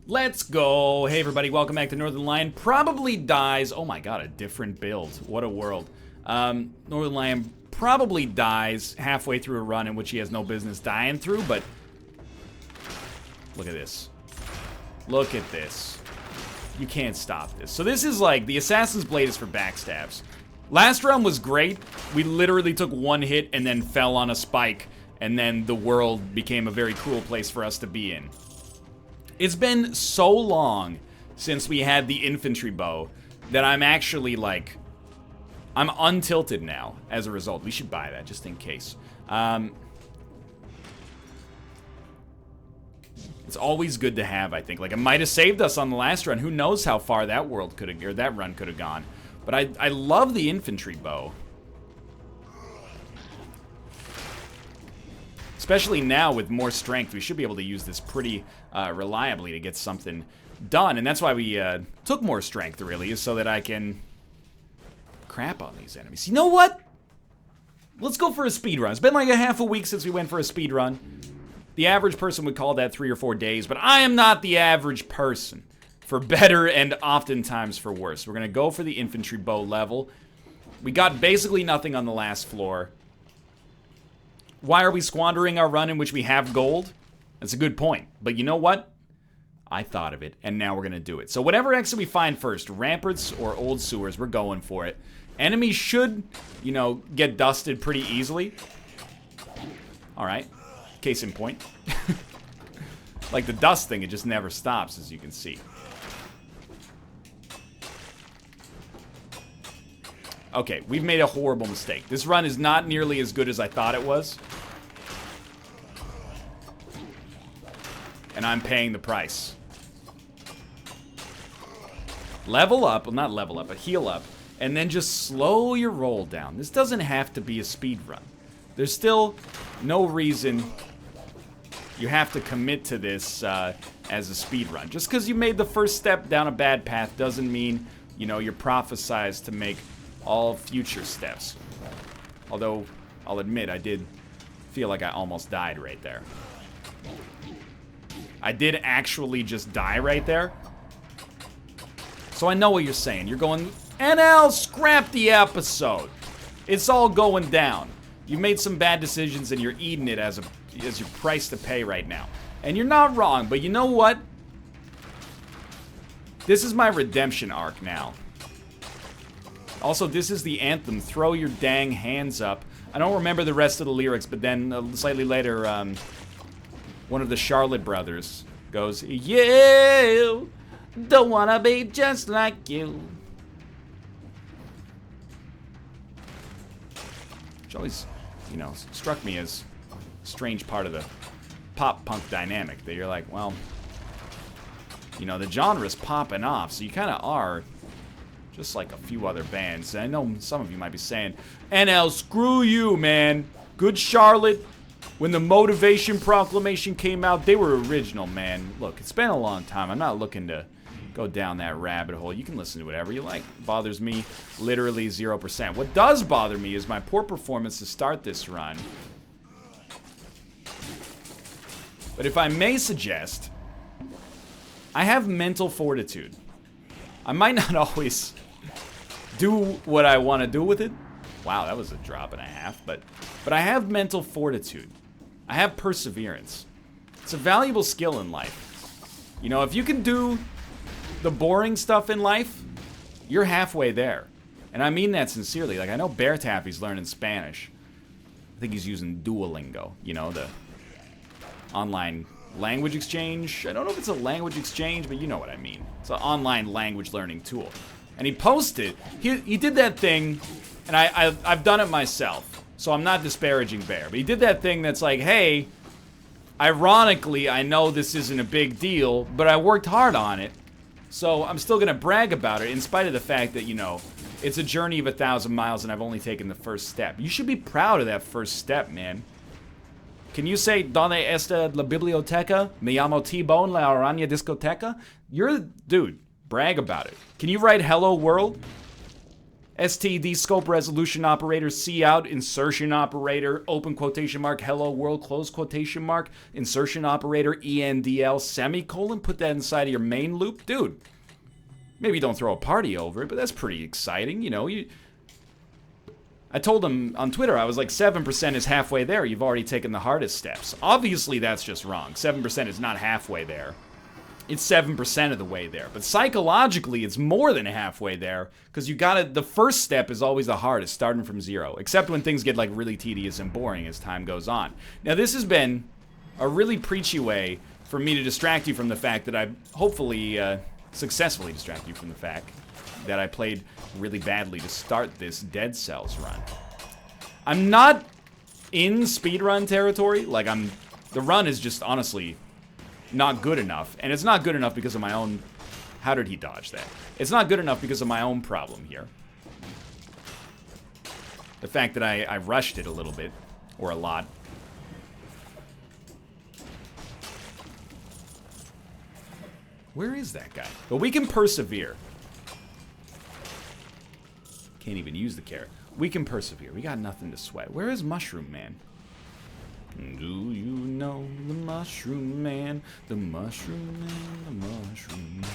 Let's go. Hey everybody, welcome back to Northernlion. Probably dies. Oh my god, a different build. What a world. Northernlion probably dies halfway through a run in which he has no business dying through, but look at this. Look at this. You can't stop this. So this is like, the Assassin's Blade is for backstabs. Last round was great. We literally took one hit and then fell on a spike, and then the world became a very cruel place for us to be in. It's been so long since we had the infantry bow that I'm actually like, I'm untilted now as a result. We should buy that just in case. It's always good to have, I think. Like, it might have saved us on the last run. Who knows how far that world could have, or that run could have gone. But I love the infantry bow. Especially now with more strength, we should be able to use this pretty reliably to get something done. And that's why we took more strength, really, is so that I can crap on these enemies. You know what? Let's go for a speed run. It's been like a half a week since we went for a speed run. The average person would call that 3 or 4 days, but I am not the average person. For better and oftentimes for worse. We're going to go for the infantry bow level. We got basically nothing on the last floor. Why are we squandering our run in which we have gold? That's a good point. But you know what? I thought of it, and now we're going to do it. So whatever exit we find first, Ramparts or Old Sewers, we're going for it. Enemies should, you know, get dusted pretty easily. Alright. Case in point. Like the dust thing, it just never stops, as you can see. Okay, we've made a horrible mistake. This run is not nearly as good as I thought it was. And I'm paying the price. Level up, well not level up, but heal up. And then just slow your roll down. This doesn't have to be a speed run. There's still no reason you have to commit to this as a speed run. Just because you made the first step down a bad path doesn't mean, you know, you're prophesized to make all future steps. Although, I'll admit, I did feel like I almost died right there. I did actually just die right there. So I know what you're saying. You're going, NL, scrap the episode. It's all going down. You made some bad decisions and you're eating it as your price to pay right now. And you're not wrong, but you know what? This is my redemption arc now. Also, this is the anthem, throw your dang hands up. I don't remember the rest of the lyrics, but then slightly later, one of the Charlotte brothers goes, you don't wanna be just like you. Which always, you know, struck me as a strange part of the pop-punk dynamic, that you're like, well, you know, the genre's popping off, so you kind of are just like a few other bands. And I know some of you might be saying, NL, screw you, man. Good Charlotte, when the Motivation Proclamation came out, they were original, man. Look, it's been a long time. I'm not looking to go down that rabbit hole. You can listen to whatever you like. It bothers me literally 0%. What does bother me is my poor performance to start this run. But if I may suggest, I have mental fortitude. I might not always do what I want to do with it. Wow, that was a drop and a half. But I have mental fortitude. I have perseverance. It's a valuable skill in life. You know, if you can do the boring stuff in life, you're halfway there. And I mean that sincerely. Like, I know Bear Taffy's learning Spanish. I think he's using Duolingo, you know, the online language exchange. I don't know if it's a language exchange, but you know what I mean. It's an online language learning tool. And he posted, he did that thing, and I've done it myself, so I'm not disparaging Bear, but he did that thing that's like, hey, ironically, I know this isn't a big deal, but I worked hard on it, so I'm still gonna brag about it, in spite of the fact that, you know, it's a journey of 1,000 miles and I've only taken the first step. You should be proud of that first step, man. Can you say, ¿Dónde está la biblioteca? Me llamo T-Bone, la araña discoteca? You're, dude, brag about it. Can you write Hello World? STD scope resolution operator, C out, insertion operator, open quotation mark, hello world, close quotation mark, insertion operator, ENDL, semicolon, put that inside of your main loop. Dude, maybe don't throw a party over it, but that's pretty exciting, you know. I told him on Twitter, I was like, 7% is halfway there. You've already taken the hardest steps. Obviously, that's just wrong. 7% is not halfway there. It's 7% of the way there. But psychologically, it's more than halfway there, because you gotta, the first step is always the hardest, starting from 0. Except when things get like really tedious and boring as time goes on. Now, this has been a really preachy way for me to distract you from the fact that I hopefully successfully distract you from the fact that I played really badly to start this Dead Cells run. I'm not in speedrun territory. Like, the run is just honestly not good enough. And it's not good enough because of my own... How did he dodge that? It's not good enough because of my own problem here. The fact that I rushed it a little bit. Or a lot. Where is that guy? But we can persevere. Can't even use the carrot. We can persevere. We got nothing to sweat. Where is Mushroom Man? Do you know the Mushroom Man? The Mushroom Man, the Mushroom Man.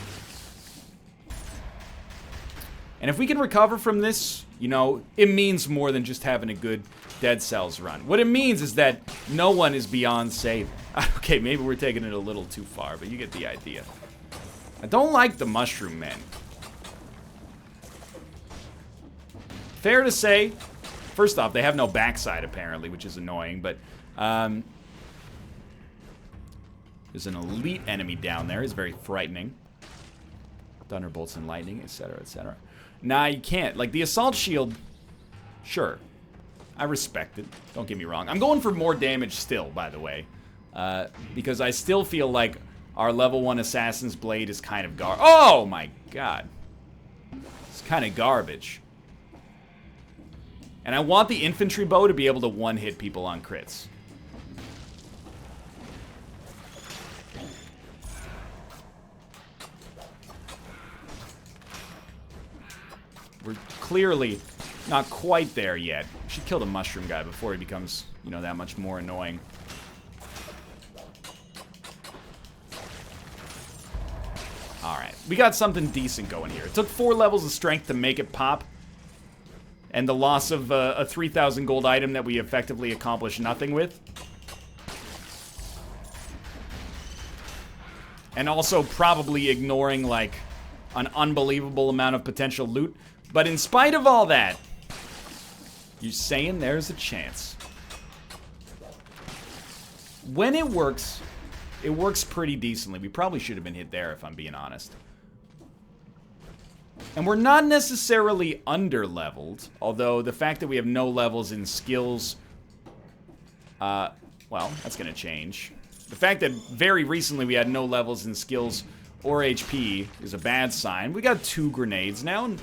And if we can recover from this, you know, it means more than just having a good Dead Cells run. What it means is that no one is beyond saving. Okay, maybe we're taking it a little too far, but you get the idea. I don't like the Mushroom Men. Fair to say, first off, they have no backside apparently, which is annoying, but there's an elite enemy down there. It's very frightening. Thunderbolts and lightning, etc., etc. Nah, you can't. Like, the assault shield, sure. I respect it. Don't get me wrong. I'm going for more damage still, by the way. Because I still feel like our level 1 Assassin's Blade is kind of oh my god. It's kind of garbage. And I want the infantry bow to be able to one-hit people on crits. We're clearly not quite there yet. We should kill the mushroom guy before he becomes, you know, that much more annoying. Alright, we got something decent going here. It took 4 levels of strength to make it pop. And the loss of a 3,000 gold item that we effectively accomplished nothing with. And also probably ignoring, like, an unbelievable amount of potential loot. But in spite of all that, you're saying there's a chance. When it works pretty decently. We probably should have been hit there, if I'm being honest. And we're not necessarily under-leveled, although the fact that we have no levels in skills, well, that's gonna change. The fact that very recently we had no levels in skills or HP is a bad sign. We got 2 grenades now, and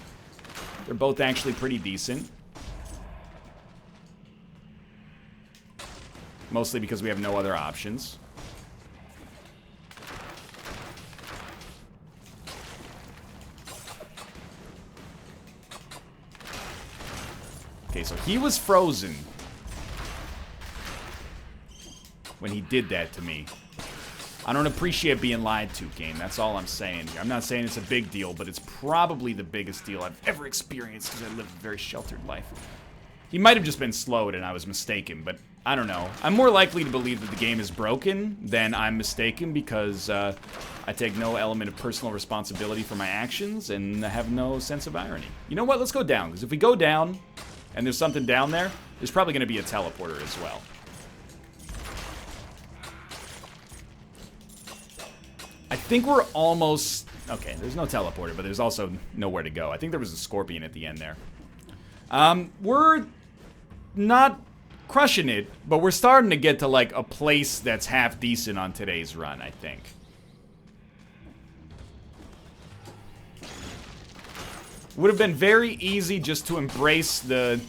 they're both actually pretty decent. Mostly because we have no other options. Okay, so he was frozen when he did that to me. I don't appreciate being lied to, game. That's all I'm saying here. I'm not saying it's a big deal, but it's probably the biggest deal I've ever experienced because I live a very sheltered life. He might have just been slowed and I was mistaken, but I don't know. I'm more likely to believe that the game is broken than I'm mistaken because I take no element of personal responsibility for my actions and I have no sense of irony. You know what? Let's go down, because if we go down and there's something down there, there's probably going to be a teleporter as well. I think we're almost... Okay, there's no teleporter, but there's also nowhere to go. I think there was a scorpion at the end there. We're not crushing it, but we're starting to get to, like, a place that's half decent on today's run, I think. Would have been very easy just to embrace the...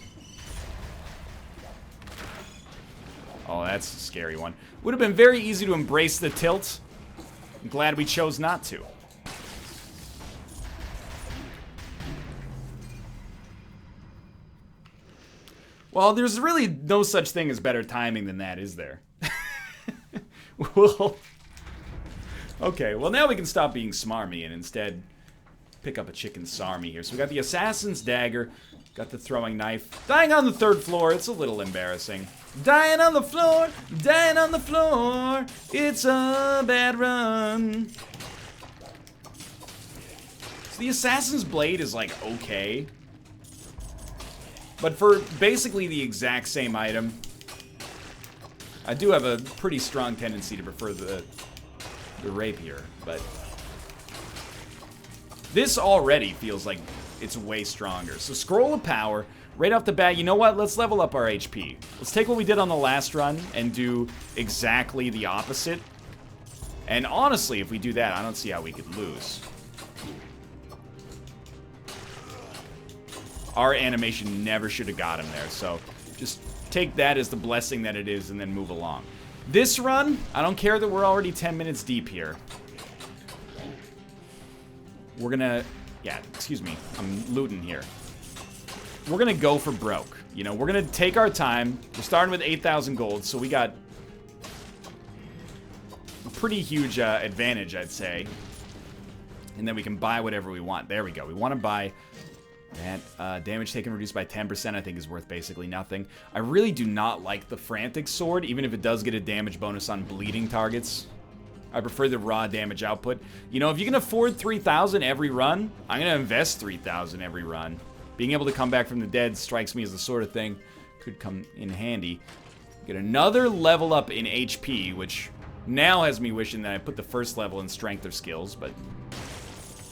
Oh, that's a scary one. Would have been very easy to embrace the tilt. I'm glad we chose not to. Well, there's really no such thing as better timing than that, is there? Well, okay, well now we can stop being smarmy and instead pick up a chicken sarmy here. So we got the assassin's dagger, got the throwing knife. Dying on the 3rd floor, it's a little embarrassing. Dying on the floor, dying on the floor, it's a bad run. So the assassin's blade is like okay. But for basically the exact same item, I do have a pretty strong tendency to prefer the rapier, but this already feels like it's way stronger. So scroll of power, right off the bat, you know what? Let's level up our HP. Let's take what we did on the last run and do exactly the opposite. And honestly, if we do that, I don't see how we could lose. Our animation never should have got him there, so just take that as the blessing that it is and then move along. This run, I don't care that we're already 10 minutes deep here. We're gonna, yeah, excuse me, I'm looting here. We're gonna go for broke. You know, we're gonna take our time. We're starting with 8,000 gold, so we got a pretty huge advantage, I'd say. And then we can buy whatever we want. There we go. We want to buy that. Damage taken reduced by 10%, I think, is worth basically nothing. I really do not like the Frantic Sword, even if it does get a damage bonus on bleeding targets. I prefer the raw damage output. You know, if you can afford 3,000 every run, I'm going to invest 3,000 every run. Being able to come back from the dead strikes me as the sort of thing could come in handy. Get another level up in HP, which now has me wishing that I put the first level in strength or skills, but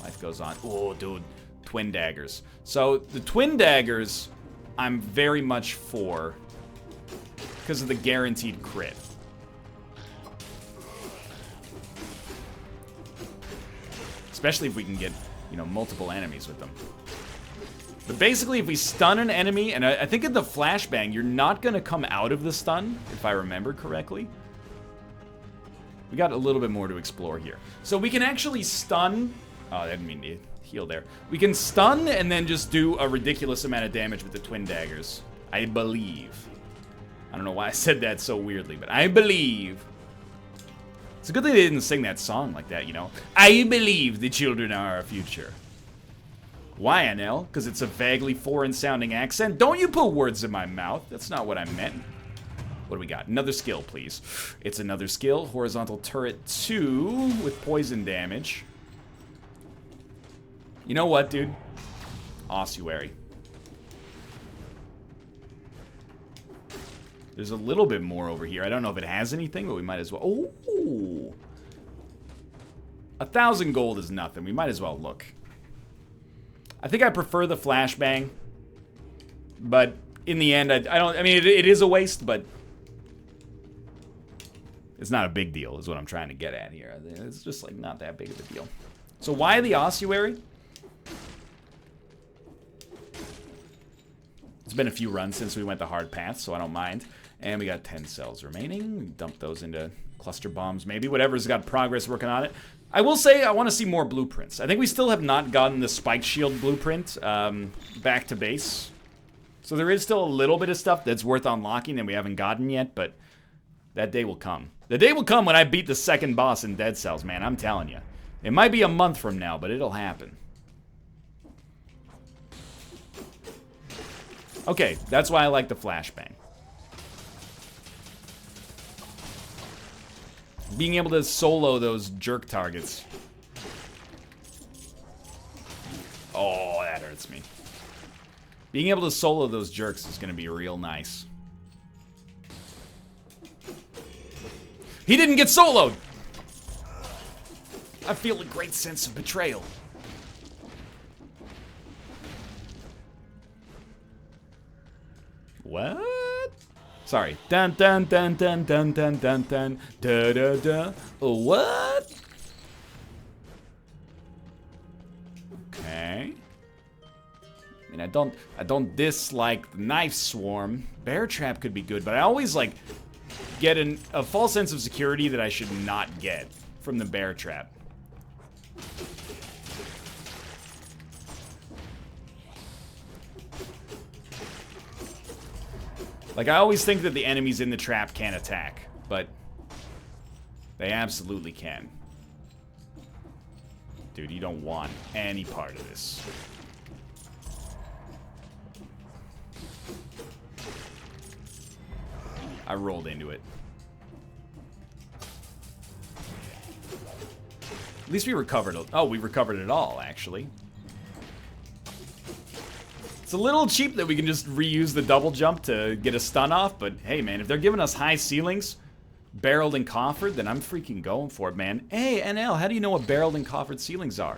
life goes on. Oh, dude. Twin daggers. So the twin daggers, I'm very much for because of the guaranteed crit. Especially if we can get, you know, multiple enemies with them. But basically, if we stun an enemy, and I think in the flashbang, you're not going to come out of the stun, if I remember correctly. We got a little bit more to explore here. So we can actually stun. Oh, I didn't mean to heal there. We can stun and then just do a ridiculous amount of damage with the twin daggers. I believe. I don't know why I said that so weirdly, but I believe. It's a good thing they didn't sing that song like that, you know. I believe the children are our future. Why, NL? Because it's a vaguely foreign-sounding accent? Don't you put words in my mouth. That's not what I meant. What do we got? Another skill, please. It's another skill. Horizontal turret 2 with poison damage. You know what, dude? Ossuary. There's a little bit more over here. I don't know if it has anything, but we might as well. Oh! 1,000 gold is nothing. We might as well look. I think I prefer the flashbang. But in the end, I don't... I mean, it is a waste, but... it's not a big deal, is what I'm trying to get at here. It's just, like, not that big of a deal. So why the ossuary? It's been a few runs since we went the hard path, so I don't mind. And we got 10 cells remaining. Dump those into cluster bombs, maybe. Whatever's got progress working on it. I will say I want to see more blueprints. I think we still have not gotten the spike shield blueprint back to base. So there is still a little bit of stuff that's worth unlocking that we haven't gotten yet, but that day will come. The day will come when I beat the second boss in Dead Cells, man. I'm telling you. It might be a month from now, but it'll happen. Okay, that's why I like the flashbang. Being able to solo those jerk targets. Oh, that hurts me. Being able to solo those jerks is going to be real nice. He didn't get soloed! I feel a great sense of betrayal. What? Sorry. Dun dun dun dun dun dun dun dun da da da. What? Okay. I mean, I don't dislike the knife swarm. Bear trap could be good, but I always like get a false sense of security that I should not get from the bear trap. Like, I always think that the enemies in the trap can't attack, but they absolutely can. Dude, you don't want any part of this. I rolled into it. At least we recovered it. Oh, we recovered it all, actually. It's a little cheap that we can just reuse the double jump to get a stun off, but hey, man, if they're giving us high ceilings, barreled and coffered, then I'm freaking going for it, man. Hey, NL, how do you know what barreled and coffered ceilings are?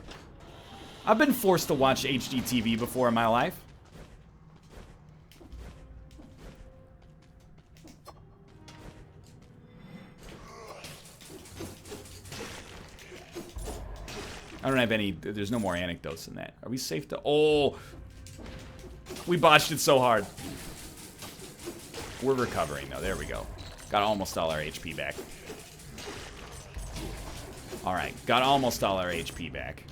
I've been forced to watch HGTV before in my life. I don't have any, there's no more anecdotes than that. Are we safe to, oh, we botched it so hard. We're recovering though, there we go. Got almost all our HP back. Alright, got almost all our HP back.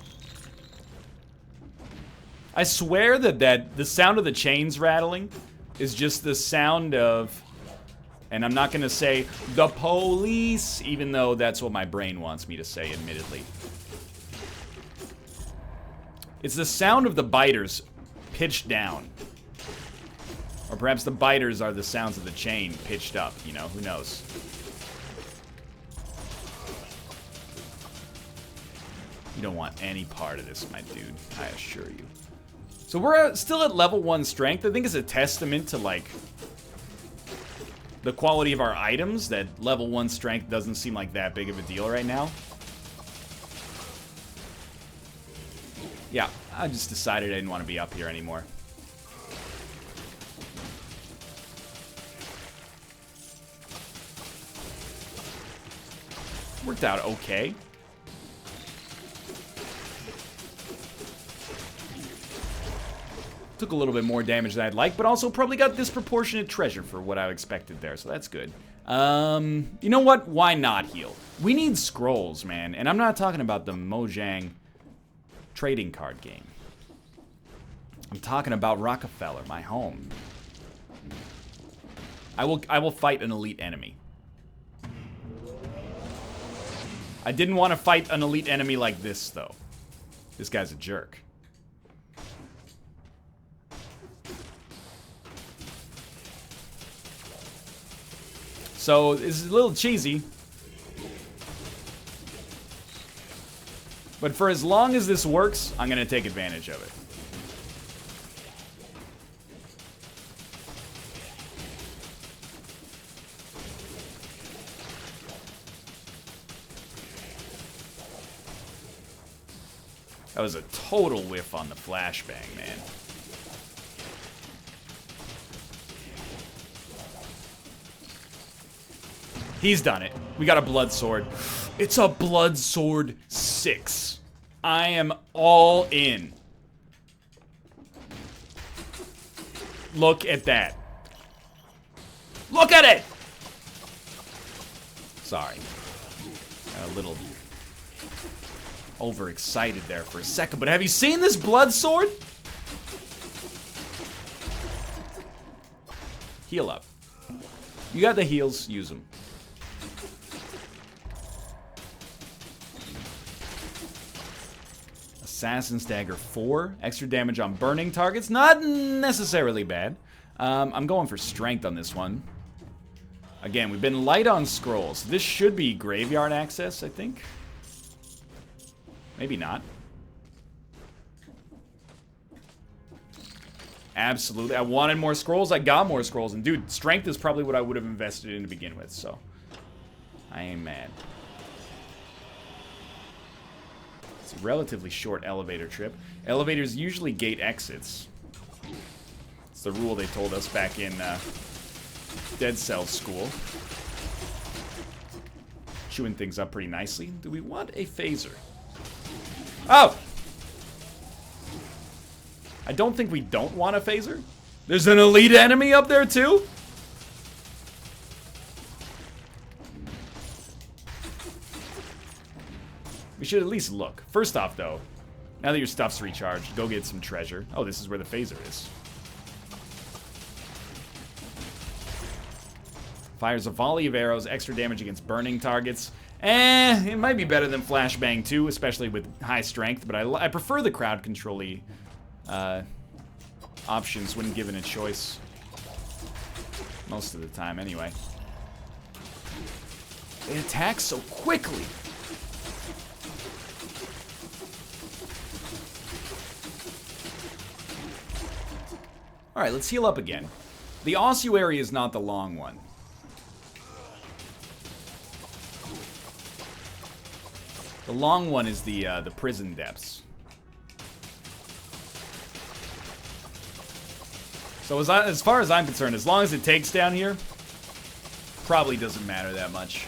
I swear that the sound of the chains rattling is just the sound of, and I'm not gonna say, the police, even though that's what my brain wants me to say, admittedly. It's the sound of the biters pitched down. Or perhaps the biters are the sounds of the chain pitched up, you know, who knows. You don't want any part of this, my dude, I assure you. So we're still at level 1 strength. I think it's a testament to, like, the quality of our items that level 1 strength doesn't seem like that big of a deal right now. Yeah, I just decided I didn't want to be up here anymore. Worked out okay. Took a little bit more damage than I'd like, but also probably got disproportionate treasure for what I expected there, so that's good. You know what? Why not heal? We need scrolls, man, and I'm not talking about the Mojang trading card game. I'm talking about Rockefeller, my home. I will fight an elite enemy. I didn't want to fight an elite enemy like this, though. This guy's a jerk. So, this is a little cheesy. But for as long as this works, I'm going to take advantage of it. That was a total whiff on the flashbang, man. He's done it. We got a blood sword. It's a blood sword 6. I am all in. Look at that. Look at it! Sorry. Got a little overexcited there for a second, but have you seen this blood sword? Heal up. You got the heals, use them. Assassin's Dagger 4. Extra damage on burning targets. Not necessarily bad. I'm going for strength on this one. Again, we've been light on scrolls. This should be graveyard access, I think. Maybe not. Absolutely. I wanted more scrolls. I got more scrolls. And dude, strength is probably what I would have invested in to begin with. So, I ain't mad. It's a relatively short elevator trip. Elevators usually gate exits. It's the rule they told us back in Dead Cells school. Chewing things up pretty nicely. Do we want a phaser? Oh! I don't think we don't want a phaser. There's an elite enemy up there too? We should at least look. First off, though, now that your stuff's recharged, go get some treasure. Oh, this is where the phaser is. Fires a volley of arrows, extra damage against burning targets. It might be better than Flashbang 2, especially with high strength, but I prefer the crowd control-y options when given a choice. Most of the time, anyway. They attack so quickly. Alright, let's heal up again. The ossuary is not the long one. The long one is the prison depths. So as far as I'm concerned, as long as it takes down here, probably doesn't matter that much.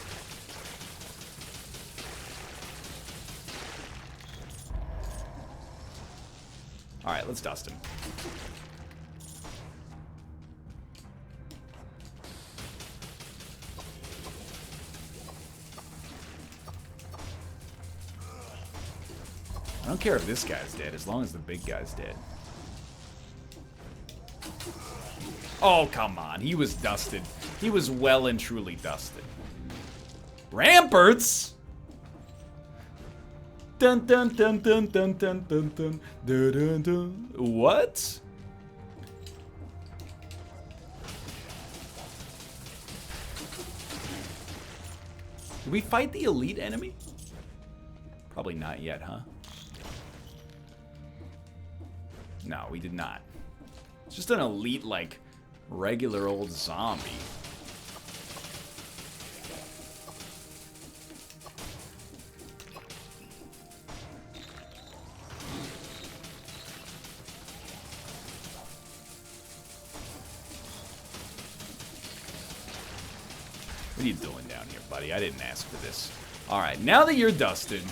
Alright, let's dust him. I don't care if this guy's dead, as long as the big guy's dead. Oh, come on. He was dusted. He was well and truly dusted. Ramparts? Dun dun dun dun dun dun dun dun dun dun dun. What? Did we fight the elite enemy? Probably not yet, huh? No, we did not. It's just an elite, like, regular old zombie. What are you doing down here, buddy? I didn't ask for this. Alright, now that you're dusted,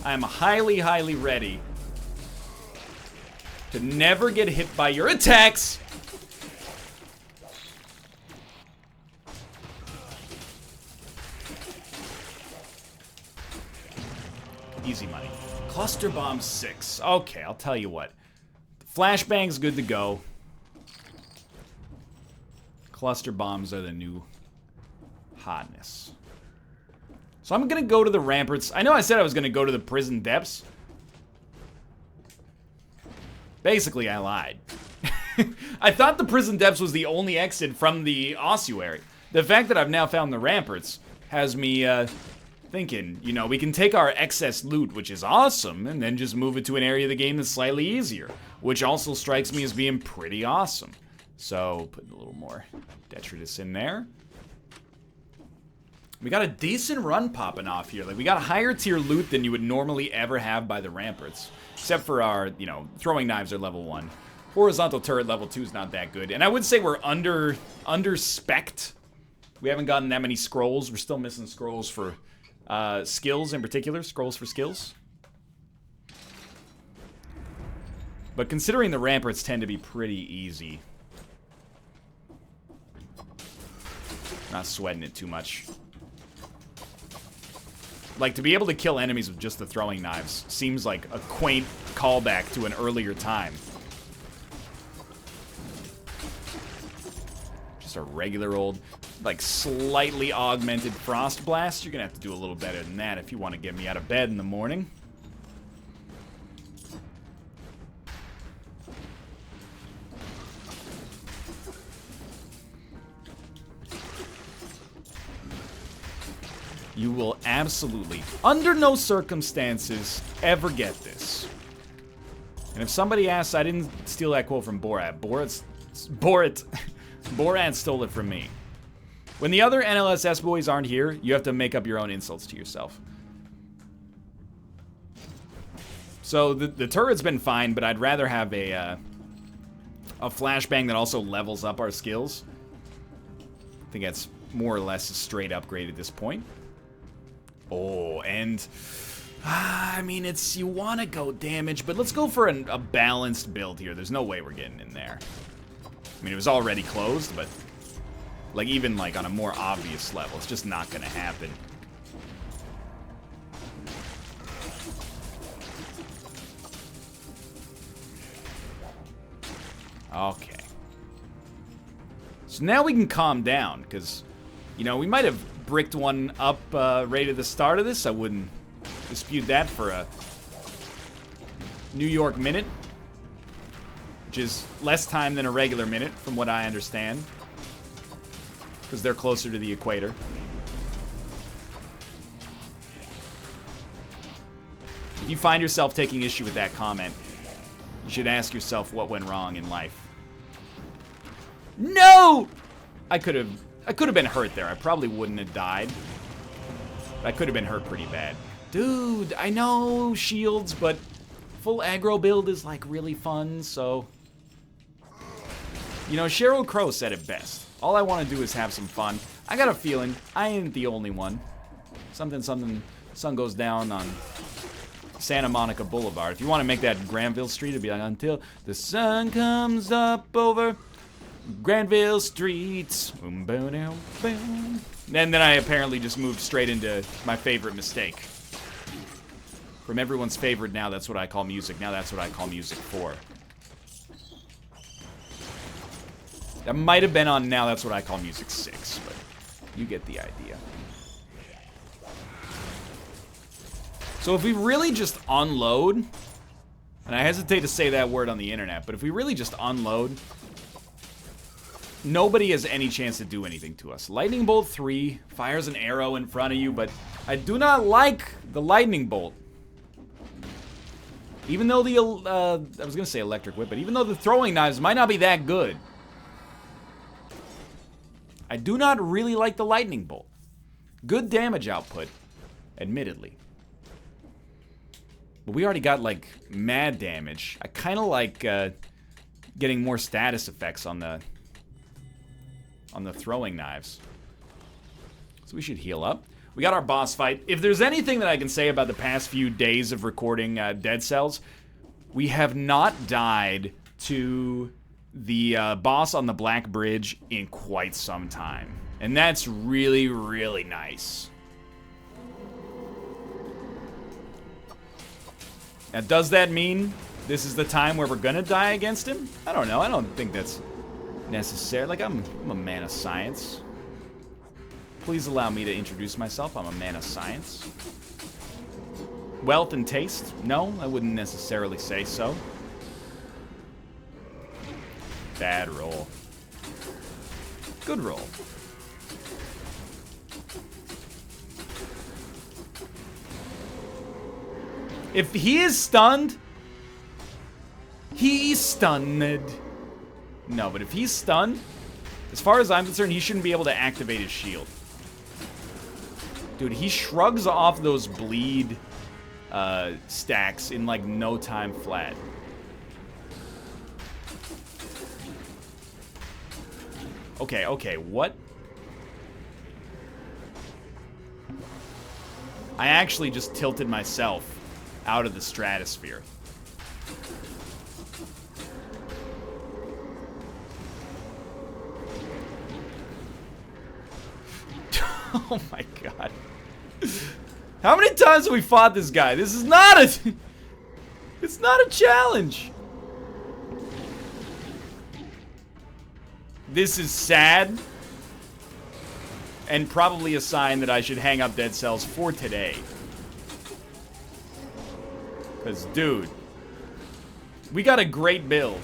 I am highly, highly ready to never get hit by your attacks. Easy money. Cluster Bomb 6. Okay, I'll tell you what. Flashbang's good to go. Cluster Bombs are the new hotness. So I'm gonna go to the Ramparts. I know I said I was gonna go to the prison depths. Basically, I lied. I thought the prison depths was the only exit from the ossuary. The fact that I've now found the Ramparts has me thinking, you know, we can take our excess loot, which is awesome, and then just move it to an area of the game that's slightly easier, which also strikes me as being pretty awesome. So, putting a little more detritus in there. We got a decent run popping off here. Like, we got higher tier loot than you would normally ever have by the Ramparts. Except for our, you know, throwing knives are level 1. Horizontal turret level 2 is not that good. And I would say we're under-specced. We haven't gotten that many scrolls. We're still missing scrolls for skills in particular. Scrolls for skills. But considering the Ramparts tend to be pretty easy. Not sweating it too much. Like, to be able to kill enemies with just the throwing knives seems like a quaint callback to an earlier time. Just a regular old, like, slightly augmented Frost Blast. You're gonna have to do a little better than that if you want to get me out of bed in the morning. You will absolutely, under no circumstances, ever get this. And if somebody asks, I didn't steal that quote from Borat. Borat stole it from me. When the other NLSS boys aren't here, you have to make up your own insults to yourself. So the turret's been fine, but I'd rather have a flashbang that also levels up our skills. I think that's more or less a straight upgrade at this point. Oh, and I mean, it's, you want to go damage, but let's go for a balanced build here. There's no way we're getting in there. I mean, it was already closed, but like even like on a more obvious level, it's just not going to happen. Okay. So now we can calm down, because You know, we might have bricked one up right at the start of this. I wouldn't dispute that for a New York minute, which is less time than a regular minute, from what I understand, because they're closer to the equator. If you find yourself taking issue with that comment, you should ask yourself what went wrong in life. No! I could have been hurt there. I probably wouldn't have died. But I could have been hurt pretty bad. Dude, I know shields, but full aggro build is like really fun, so... You know, Sheryl Crow said it best. All I want to do is have some fun. I got a feeling I ain't the only one. Something, sun goes down on Santa Monica Boulevard. If you want to make that Granville Street, it'd be like, until the sun comes up over Granville Street. Boom, boom, boom, boom. And then I apparently just moved straight into my favorite mistake. From everyone's favorite, now that's what I call music. Now that's what I call music for. That might have been on Now That's What I Call Music 6, but you get the idea. So if we really just unload, and I hesitate to say that word on the internet, but if we really just unload, nobody has any chance to do anything to us. Lightning Bolt 3 fires an arrow in front of you, but I do not like the Lightning Bolt. Even though the, I was gonna say Electric Whip, but even though the throwing knives might not be that good, I do not really like the Lightning Bolt. Good damage output, admittedly. But we already got, like, mad damage. I kind of like getting more status effects on the throwing knives. So we should heal up. We got our boss fight. If there's anything that I can say about the past few days of recording Dead Cells, we have not died to the boss on the Black Bridge in quite some time. And that's really, really nice. Now, does that mean this is the time where we're gonna die against him? I don't know. I don't think that's necessary. Like, I'm a man of science. Please allow me to introduce myself. I'm a man of science. Wealth and taste? No, I wouldn't necessarily say so. Bad roll. Good roll. If he is stunned, he's stunned. No, but if he's stunned, as far as I'm concerned, he shouldn't be able to activate his shield. Dude, he shrugs off those bleed stacks in like no time flat. Okay, what? I actually just tilted myself out of the stratosphere. Oh my god. How many times have we fought this guy? This is not a... It's not a challenge. This is sad. And probably a sign that I should hang up Dead Cells for today. Because, dude, we got a great build.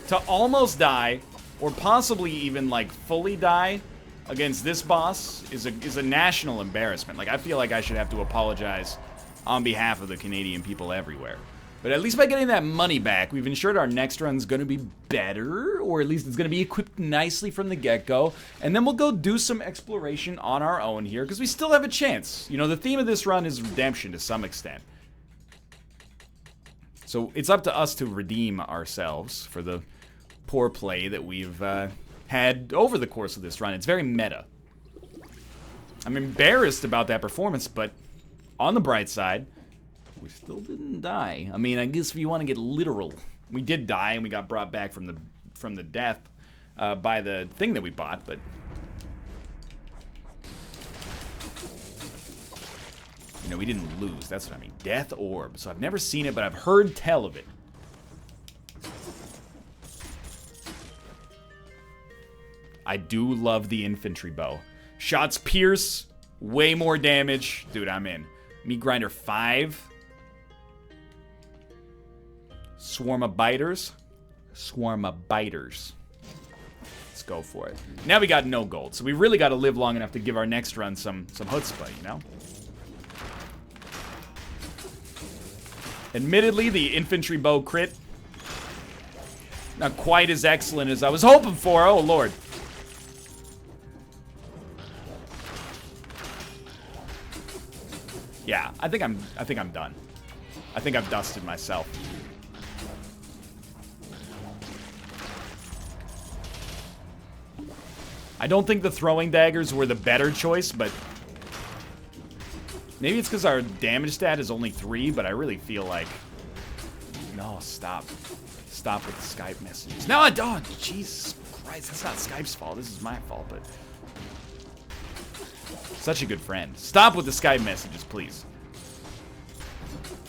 To almost die, or possibly even, like, fully die against this boss is a national embarrassment. Like, I feel like I should have to apologize on behalf of the Canadian people everywhere. But at least by getting that money back, we've ensured our next run's gonna be better, or at least it's gonna be equipped nicely from the get-go. And then we'll go do some exploration on our own here, because we still have a chance. You know, the theme of this run is redemption to some extent. So it's up to us to redeem ourselves for the poor play that we've had over the course of this run. It's very meta. I'm embarrassed about that performance, but on the bright side, we still didn't die. I mean, I guess if you want to get literal, we did die and we got brought back from the death by the thing that we bought, but you know, we didn't lose. That's what I mean. Death Orb. So I've never seen it, but I've heard tell of it. I do love the infantry bow. Shots pierce, way more damage. Dude, I'm in. Meat grinder 5. Swarm of biters. Swarm of biters. Let's go for it. Now we got no gold, so we really got to live long enough to give our next run some chutzpah, you know? Admittedly, the infantry bow crit, not quite as excellent as I was hoping for. Oh, Lord. Yeah, I think I'm done. I think I've dusted myself. I don't think the throwing daggers were the better choice, but maybe it's because our damage stat is only 3, but I really feel like... No, stop. Stop with the Skype messages. No, I don't! Jesus Christ, that's not Skype's fault. This is my fault, but... Such a good friend. Stop with the Skype messages, please.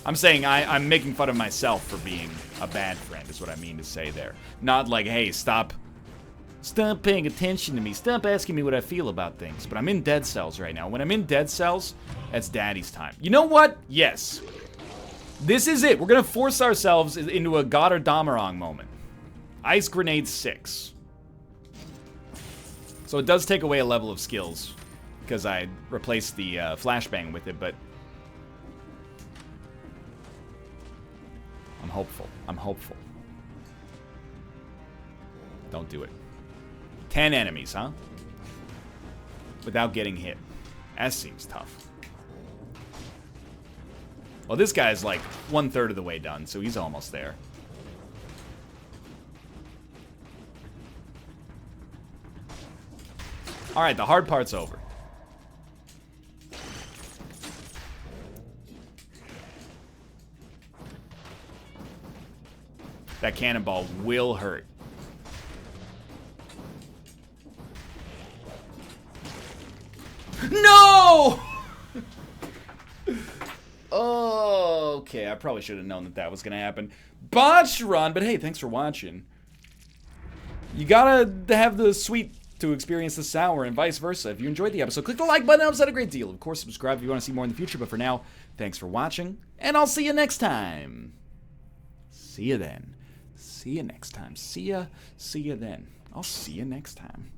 I'm saying I'm making fun of myself for being a bad friend, is what I mean to say there. Not like, hey, stop paying attention to me. Stop asking me what I feel about things. But I'm in dead cells right now. When I'm in dead cells, that's daddy's time. You know what? Yes. This is it. We're going to force ourselves into a Goddard-Damerong moment. Ice Grenade 6. So it does take away a level of skills because I replaced the flashbang with it, but I'm hopeful. I'm hopeful. Don't do it. 10 enemies, huh? Without getting hit. That seems tough. Well, this guy's like 1/3 of the way done, so he's almost there. Alright, the hard part's over. That cannonball will hurt. No! Oh, okay, I probably should have known that was gonna happen. Botched run, but hey, thanks for watching. You gotta have the sweet to experience the sour and vice versa. If you enjoyed the episode, click the like button, it helps out a great deal. Of course, subscribe if you want to see more in the future, but for now, thanks for watching, and I'll see you next time. See you then. See you next time. See ya then. I'll see you next time.